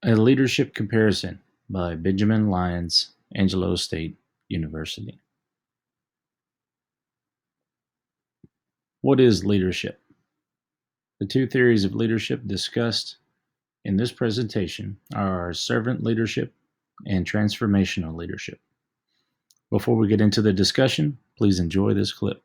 A Leadership Comparison by Benjamin Lyons, Angelo State University. What is leadership? The two theories of leadership discussed in this presentation are servant leadership and transformational leadership. Before we get into the discussion, please enjoy this clip.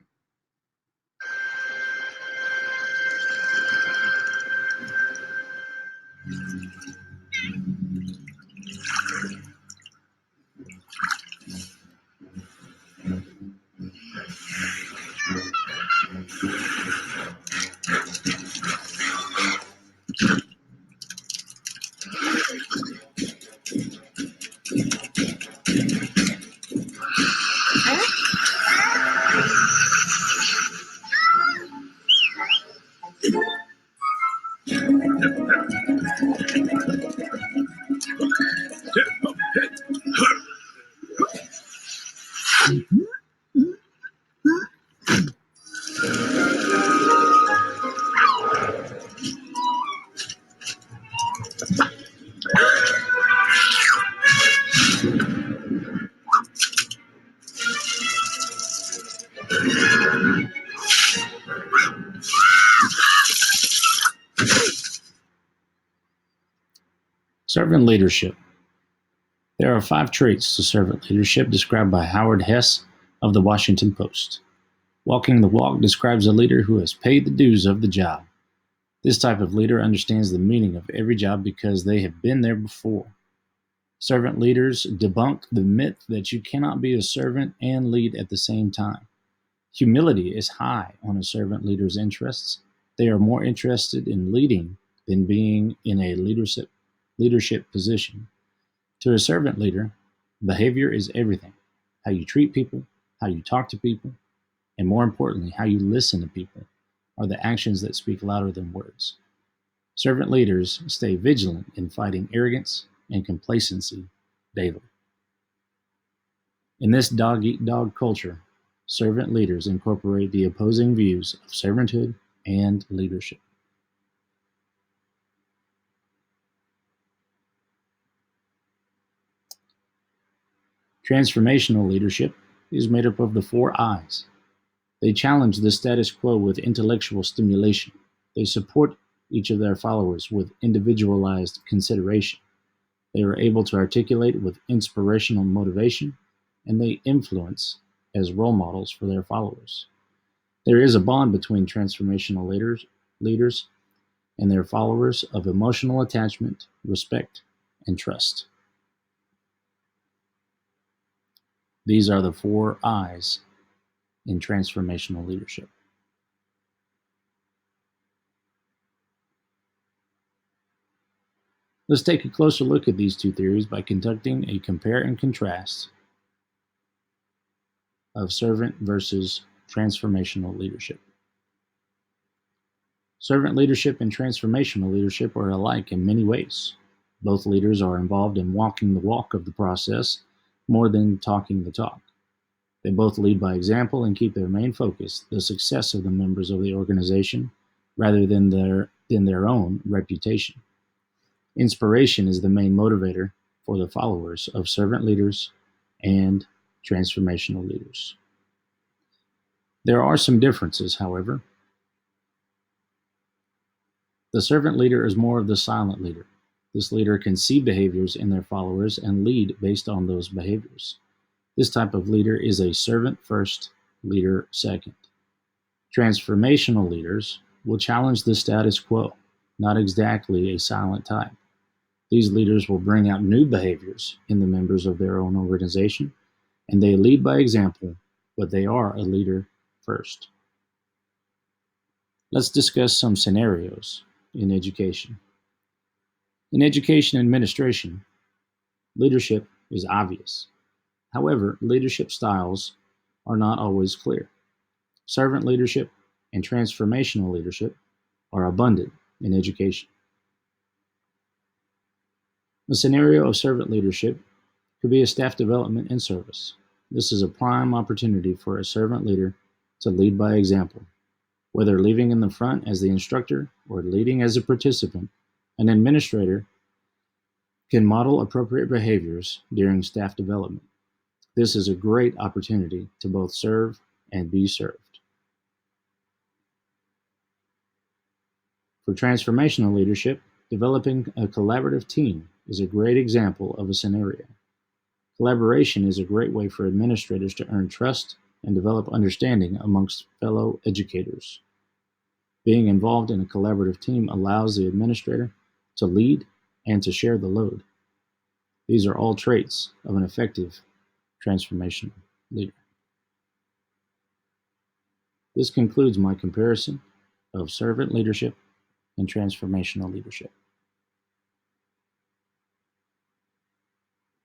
Servant leadership. There are 5 traits to servant leadership described by Howard Hess of the Washington Post. Walking the walk describes a leader who has paid the dues of the job. This type of leader understands the meaning of every job because they have been there before. Servant leaders debunk the myth that you cannot be a servant and lead at the same time. Humility is high on a servant leader's interests. They are more interested in leading than being in a leadership position. To a servant leader, behavior is everything. How you treat people, how you talk to people, and more importantly, how you listen to people are the actions that speak louder than words. Servant leaders stay vigilant in fighting arrogance and complacency daily. In this dog-eat-dog culture, servant leaders incorporate the opposing views of servanthood and leadership. Transformational leadership is made up of the 4 I's. They challenge the status quo with intellectual stimulation. They support each of their followers with individualized consideration. They are able to articulate with inspirational motivation, and they influence as role models for their followers. There is a bond between transformational leaders and their followers of emotional attachment, respect, and trust. These are the 4 I's in transformational leadership. Let's take a closer look at these two theories by conducting a compare and contrast of servant versus transformational leadership. Servant leadership and transformational leadership are alike in many ways. Both leaders are involved in walking the walk of the process more than talking the talk. They both lead by example and keep their main focus the success of the members of the organization rather than their own reputation. Inspiration is the main motivator for the followers of servant leaders and transformational leaders. There are some differences, however. The servant leader is more of the silent leader. This leader can see behaviors in their followers and lead based on those behaviors. This type of leader is a servant first, leader second. Transformational leaders will challenge the status quo, not exactly a silent type. These leaders will bring out new behaviors in the members of their own organization, and they lead by example, but they are a leader first. Let's discuss some scenarios in education. In education administration, leadership is obvious. However, leadership styles are not always clear. Servant leadership and transformational leadership are abundant in education. A scenario of servant leadership could be a staff development and service. This is a prime opportunity for a servant leader to lead by example. Whether leading in the front as the instructor or leading as a participant, an administrator can model appropriate behaviors during staff development. This is a great opportunity to both serve and be served. For transformational leadership, developing a collaborative team is a great example of a scenario. Collaboration is a great way for administrators to earn trust and develop understanding amongst fellow educators. Being involved in a collaborative team allows the administrator to lead and to share the load. These are all traits of an effective transformational leader. This concludes my comparison of servant leadership and transformational leadership.